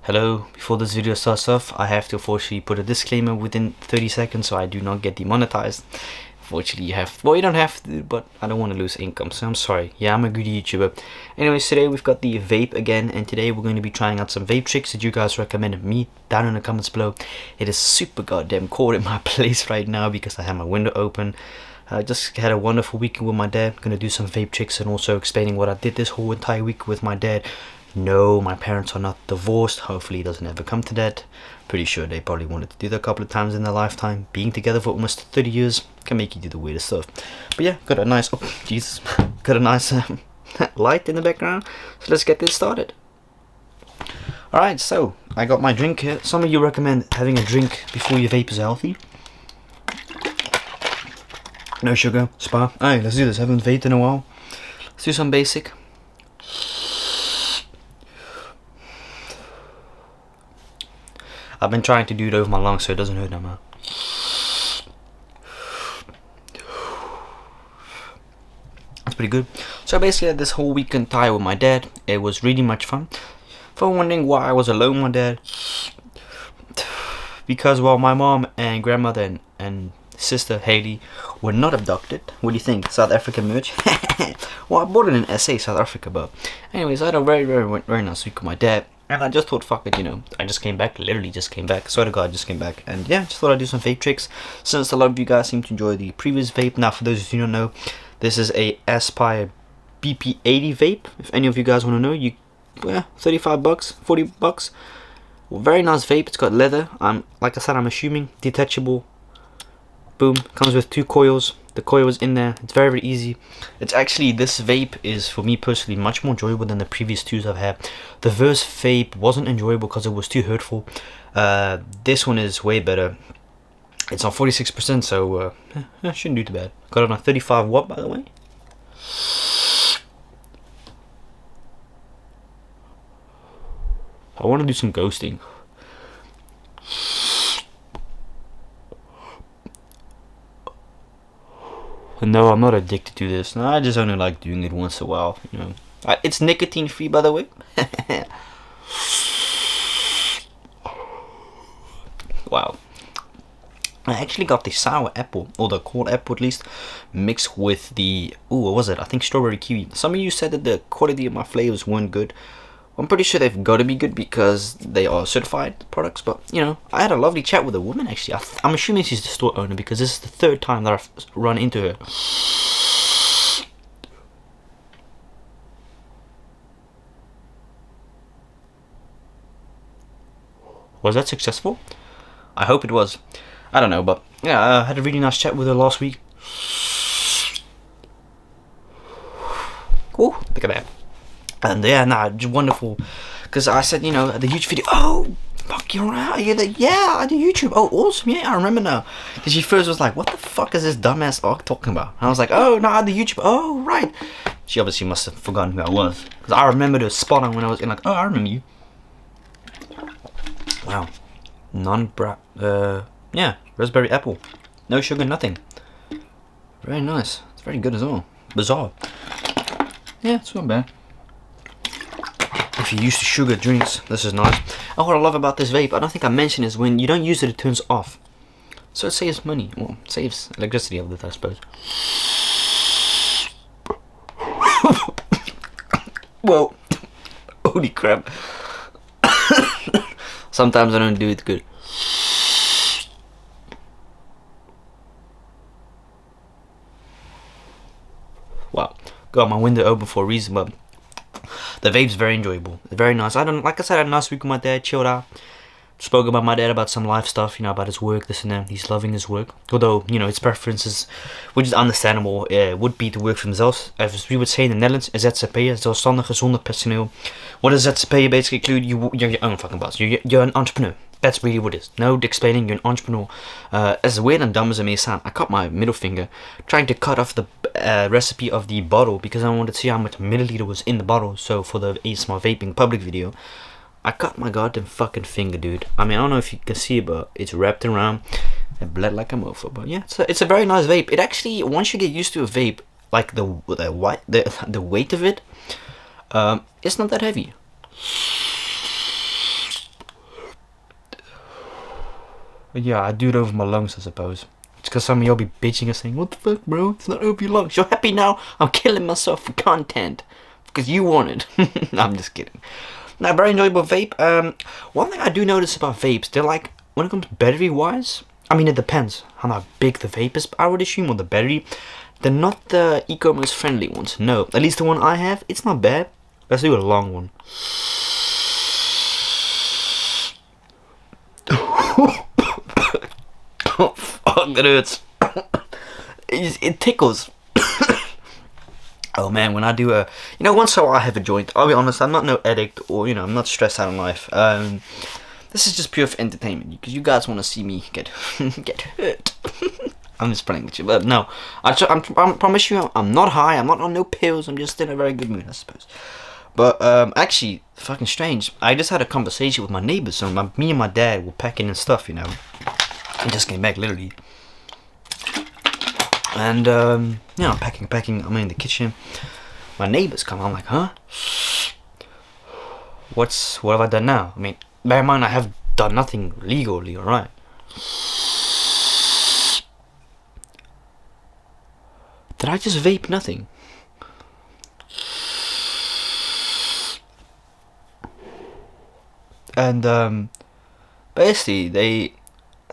Hello, before this video starts off, I have to unfortunately put a disclaimer within 30 seconds so I do not get demonetized. Unfortunately, you don't have to, but I don't want to lose income, so I'm sorry. Yeah, I'm a greedy YouTuber. Anyways, today we've got the vape again, and today we're going to be trying out some vape tricks that you guys recommended me down in the comments below. It is super goddamn cold in my place right now because I have my window open. I just had a wonderful weekend with my dad. I'm going to do some vape tricks and also explaining what I did this whole entire week with my dad. No, my parents are not divorced. Hopefully it doesn't ever come to that. Pretty sure they probably wanted to do that a couple of times in their lifetime. Being together for almost 30 years can make you do the weirdest stuff. But yeah, got a nice, oh Jesus, got a nice light in the background. So let's get this started. Alright, so I got my drink here. Some of you recommend having a drink before your vape is healthy. No sugar, spa. Alright, let's do this. I haven't vaped in a while. Let's do some basic. I've been trying to do it over my lungs so it doesn't hurt no more. That's pretty good. So basically I had this whole weekend tie with my dad. It was really much fun. For wondering why I was alone with my dad. Because well, my mom and grandmother and sister Haley were not abducted. What do you think? South African merch? Well, I bought it in SA, South Africa, but anyways, I had a very nice week with my dad. And I just thought, fuck it, you know, I just came back, literally just came back, swear to God, I just came back, and yeah, just thought I'd do some vape tricks, since a lot of you guys seem to enjoy the previous vape. Now, for those of you who don't know, this is a Aspire BP80 vape. If any of you guys want to know, yeah, 35 bucks, 40 bucks, well, very nice vape. It's got leather, like I said, I'm assuming, detachable, boom, comes with 2 coils. The coil is in there. It's very easy. It's actually, this vape is for me personally much more enjoyable than the previous 2s I've had. The Verse vape wasn't enjoyable because it was too hurtful. This one is way better. It's on 46%, so shouldn't do too bad. Got it on 35 watt, by the way. I want to do some ghosting. No, I'm not addicted to this. No, I just only like doing it once in a while, you know. It's nicotine free, by the way. Wow. I actually got the sour apple, or the cold apple at least, mixed with the, ooh, what was it? I think strawberry kiwi. Some of you said that the quality of my flavors weren't good. I'm pretty sure they've got to be good because they are certified products, but you know, I had a lovely chat with a woman actually. I'm assuming she's the store owner because this is the 3rd time that I've run into her. Was that successful? I hope it was. I don't know, but yeah, I had a really nice chat with her last week. Ooh, look at that. And yeah, nah, just wonderful. Because I said, you know, the huge video. Oh, fuck, you're right. Yeah, I do YouTube. Oh, awesome. Yeah, I remember now. Because she first was like, what the fuck is this dumbass arc talking about? And I was like, oh, no, I do YouTube. Oh, right. She obviously must have forgotten who I was. Because I remembered her spot on when I was in, like, oh, I remember you. Wow. Yeah, raspberry apple. No sugar, nothing. Very nice. It's very good as well. Bizarre. Yeah, it's not bad. If you're used to sugar drinks, this is nice. Oh, what I love about this vape, I don't think I mentioned, is when you don't use it, it turns off. So it saves money. Well, it saves electricity of it, I suppose. Whoa. Holy crap. Sometimes I don't do it good. Wow. Got my window open for a reason, but the vape's very enjoyable. It's very nice. Like I said, I had a nice week with my dad, chilled out. Spoke about my dad about some life stuff, you know, about his work, this and that. He's loving his work. Although, you know, his preferences, which is understandable, would be to work for himself. As we would say in the Netherlands, ZZP'er, zelfstandige zonder personeel. What does ZZP'er basically include? You're your own fucking boss. You're an entrepreneur. That's really what it is. No explaining, you're an entrepreneur. As weird and dumb as it may sound, I cut my middle finger trying to cut off the recipe of the bottle because I wanted to see how much milliliter was in the bottle. So for the ASMR vaping public video, I cut my goddamn fucking finger, dude. I mean, I don't know if you can see it, but it's wrapped around. It bled like a mofo. But yeah, it's a very nice vape. It actually, once you get used to a vape, like the weight of it, it's not that heavy. But yeah, I do it over my lungs, I suppose. It's because some of y'all be bitching and saying, "What the fuck, bro? It's not over your lungs. You're happy now? I'm killing myself for content because you wanted." No, I'm just kidding. Now, very enjoyable vape. One thing I do notice about vapes, they're like, when it comes battery wise, I mean, it depends how big the vape is, I would assume, or the battery. They're not the e-commerce friendly ones. No, at least the one I have, it's not bad. Let's do a long one. Oh fuck, that hurts. It tickles. Oh man, when I do once in a while I have a joint. I'll be honest, I'm not no addict, or I'm not stressed out in life. This is just pure for entertainment, because you guys want to see me get get hurt. I'm just playing with you, but no, I promise you, I'm not high. I'm not on no pills. I'm just in a very good mood, I suppose. But actually, fucking strange. I just had a conversation with my neighbors. So me and my dad were packing and stuff, I just came back literally. And packing. I'm in the kitchen. My neighbors come. I'm like, huh? What have I done now? I mean, bear in mind, I have done nothing legally, alright? Did I just vape nothing? And basically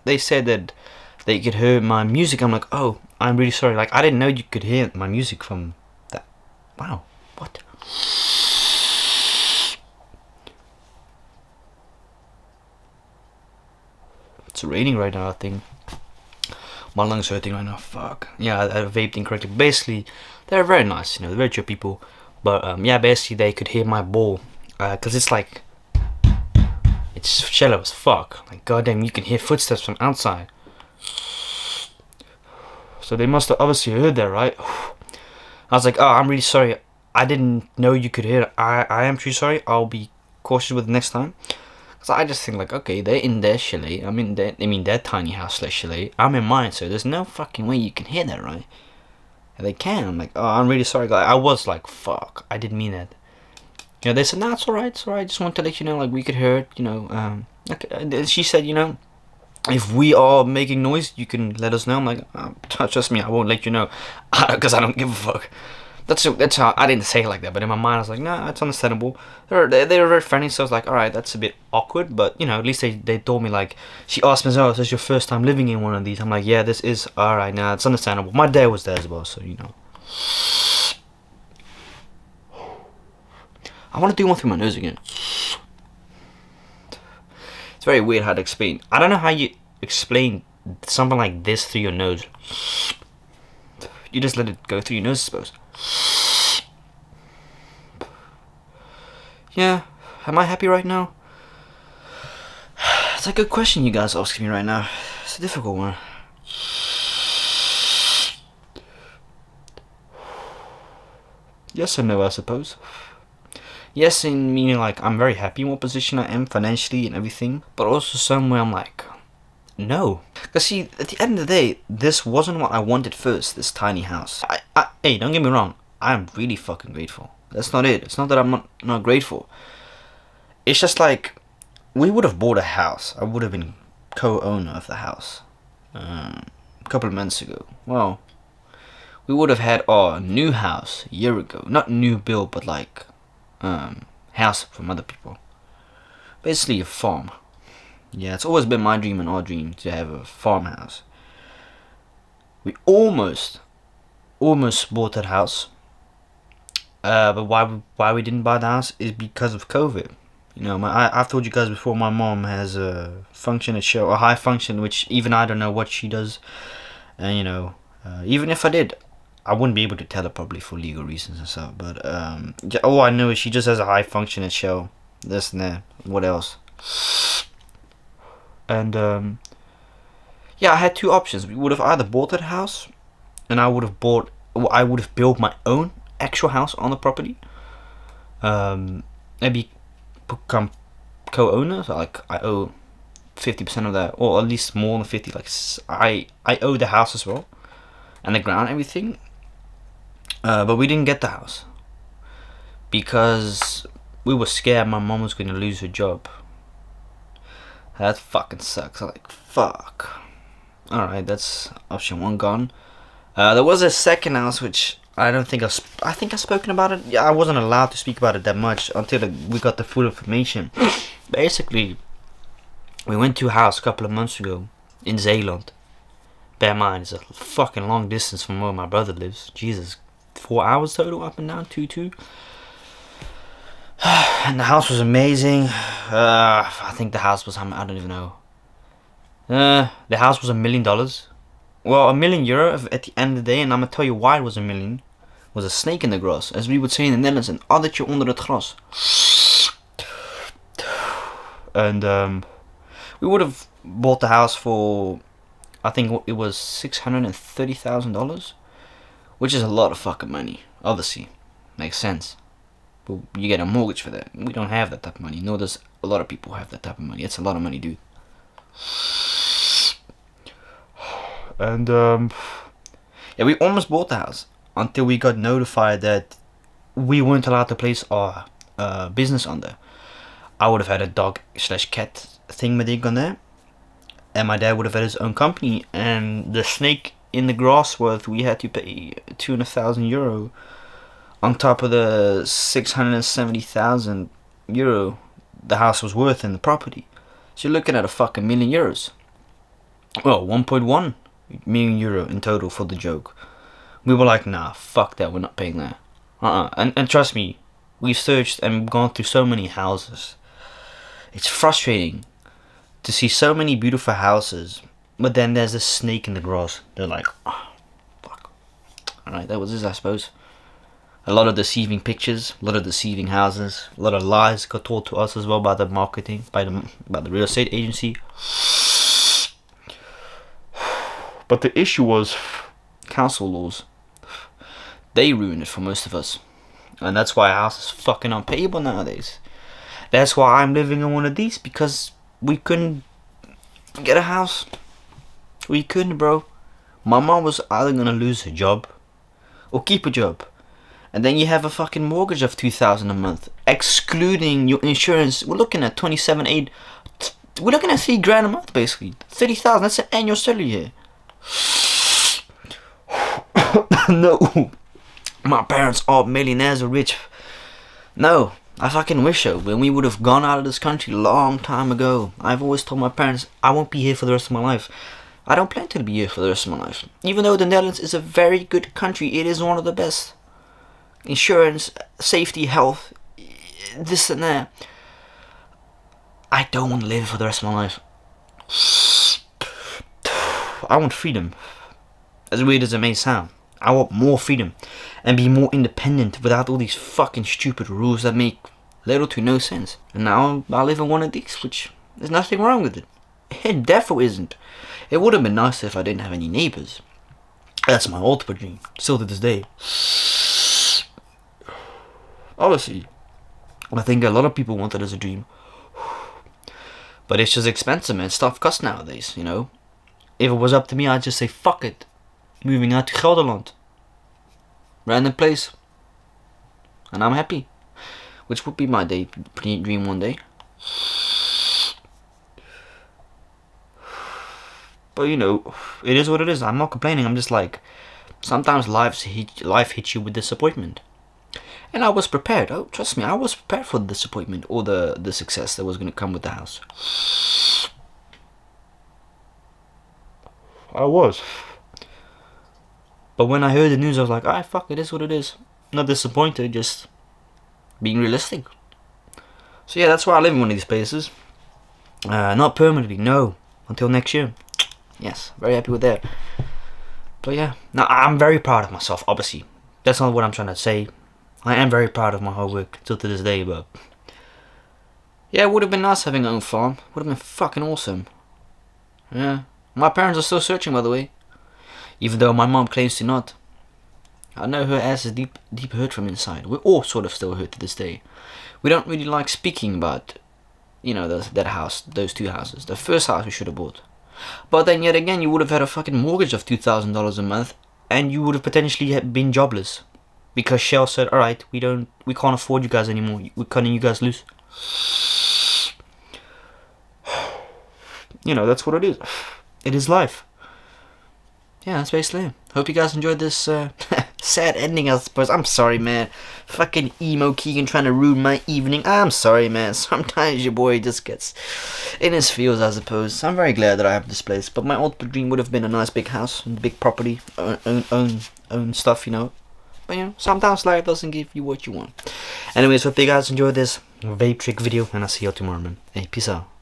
they said that they could hear my music. I'm like, oh, I'm really sorry. Like, I didn't know you could hear my music from that. Wow, what? It's raining right now, I think. My lungs are hurting right now. Fuck. Yeah, I vaped incorrectly. Basically, they're very nice. They're very chill people. But yeah, basically they could hear my ball, cause it's like, it's shallow as fuck. Like, goddamn, you can hear footsteps from outside. So they must have obviously heard that, right? I was like, oh, I'm really sorry. I didn't know you could hear it. I am truly sorry. I'll be cautious with it next time. Cause I just think like, okay, they're in their chalet. I'm in their tiny house / chalet. I'm in mine, so there's no fucking way you can hear that, right? And they can. I'm like, oh, I'm really sorry, guys. I was like, fuck, I didn't mean that. They said, nah, it's alright, just want to let you know, like, we could hear it, okay. She said, if we are making noise, you can let us know. I'm like, trust me, I won't let you know, because I don't give a fuck. That's how, I didn't say it like that, but in my mind I was like, nah, it's understandable. They were very friendly, so I was like, alright, that's a bit awkward, but at least they told me, like, she asked me, oh, is this your first time living in one of these? I'm like, yeah, this is, alright, nah, it's understandable. My dad was there as well, so I want to do one through my nose again. It's very weird how to explain. I don't know how you explain something like this through your nose. You just let it go through your nose, I suppose. Yeah, am I happy right now? It's a good question you guys are asking me right now. It's a difficult one. Yes or no, I suppose. Yes, in meaning like I'm very happy in what position I am financially and everything, but also somewhere I'm like, no. Because see, at the end of the day, this wasn't what I wanted first, this tiny house. Hey, don't get me wrong, I'm really fucking grateful. That's not it. It's not that I'm not grateful. It's just like, we would have bought a house. I would have been co-owner of the house a couple of months ago. Well, we would have had our new house a year ago. Not new build, but like house from other people. Basically a farm. Yeah, it's always been my dream and our dream to have a farmhouse. We almost bought that house. But why we didn't buy the house is because of COVID. I've told you guys before, my mom has a function at show, a high function, which even I don't know what she does. And even if I did, I wouldn't be able to tell her probably for legal reasons and stuff. But all I know is she just has a high function at show. This and that. What else? And yeah, I had two options. We would have either bought that house, and I would have built my own actual house on the property. Maybe become co-owner. So like I owe 50% of that, or at least more than 50. Like I owe the house as well, and the ground, everything. But we didn't get the house because we were scared my mom was going to lose her job. That fucking sucks. I'm like, fuck. Alright, that's option one gone. There was a second house which I don't think I think I've spoken about it. Yeah, I wasn't allowed to speak about it that much until we got the full information. Basically, we went to a house a couple of months ago in Zeeland. Bear in mind, it's a fucking long distance from where my brother lives. Jesus, 4 hours total up and down, 2. And the house was amazing. I think the house was, I don't even know. The house was $1 million. Well, €1 million at the end of the day, and I'm gonna tell you why it was $1 million. Was a snake in the grass, as we would say in the Netherlands, een addertje onder het gras. And we would have bought the house for, I think it was $630,000, which is a lot of fucking money. Obviously, makes sense. But you get a mortgage for that. We don't have that type of money. Nor does a lot of people have that type of money. It's a lot of money, dude. And yeah, we almost bought the house until we got notified that we weren't allowed to place our business on there. I would have had a dog/cat thing with on there, and my dad would have had his own company. And the snake in the grass worth, we had to pay €200,000 on top of the €670,000 the house was worth in the property. So you're looking at a fucking €1 million. Well, €1.1 million in total for the joke. We were like, nah, fuck that, we're not paying that. And trust me, we've searched and gone through so many houses. It's frustrating to see so many beautiful houses, but then there's a snake in the grass. They're like, oh, fuck. Alright, that was it, I suppose. A lot of deceiving pictures, a lot of deceiving houses, a lot of lies got told to us as well by the marketing, by the real estate agency. But the issue was council laws. They ruined it for most of us. And that's why a house is fucking unpayable nowadays. That's why I'm living in one of these, because we couldn't get a house. We couldn't, bro. My mom was either gonna lose her job or keep a job. And then you have a fucking mortgage of $2,000 a month, excluding your insurance. We're looking at 27.8. We're looking at $3,000 a month, basically. 30,000. That's an annual salary here. No, my parents are millionaires or rich. No, I fucking wish so. When we would have gone out of this country a long time ago. I've always told my parents I won't be here for the rest of my life. I don't plan to be here for the rest of my life. Even though the Netherlands is a very good country, it is one of the best. Insurance, safety, health, this and that. I don't want to live for the rest of my life. I want freedom. As weird as it may sound, I want more freedom and be more independent without all these fucking stupid rules that make little to no sense. And now I live in one of these, which there's nothing wrong with it. It definitely isn't. It would have been nice if I didn't have any neighbors. That's my ultimate dream, still to this day. Obviously, I think a lot of people want it as a dream. But it's just expensive, man. Stuff costs nowadays, you know. If it was up to me, I'd just say fuck it. Moving out to Gelderland. Random place. And I'm happy. Which would be my dream one day. But you know, it is what it is. I'm not complaining. I'm just like, sometimes life hits you with disappointment. And I was prepared. Oh, trust me, I was prepared for the disappointment or the success that was going to come with the house. I was. But when I heard the news, I was like, alright, fuck, it is what it is. Not disappointed, just being realistic. So yeah, that's why I live in one of these places. Not permanently, no. Until next year. Yes, very happy with that. But yeah, now I'm very proud of myself, obviously. That's not what I'm trying to say. I am very proud of my hard work till to this day, but yeah, it would have been nice having our own farm. Would have been fucking awesome. Yeah, my parents are still searching, by the way, even though my mom claims to not. I know her ass is deep hurt from inside. We're all sort of still hurt to this day. We don't really like speaking about, you know, that house, those two houses. The first house we should have bought, but then yet again, you would have had a fucking mortgage of $2,000 a month, and you would have potentially been jobless. Because Shell said, alright, we can't afford you guys anymore. We're cutting you guys loose. you know, that's what it is. It is life. Yeah, that's basically it. Hope you guys enjoyed this sad ending, I suppose. I'm sorry, man. Fucking emo Keegan trying to ruin my evening. I'm sorry, man. Sometimes your boy just gets in his feels, I suppose. I'm very glad that I have this place. But my ultimate dream would have been a nice big house and big property, own stuff, you know. But you know, sometimes life doesn't give you what you want. Anyways, hope you guys enjoyed this vape trick video, and I'll see you tomorrow, man. Hey, peace out.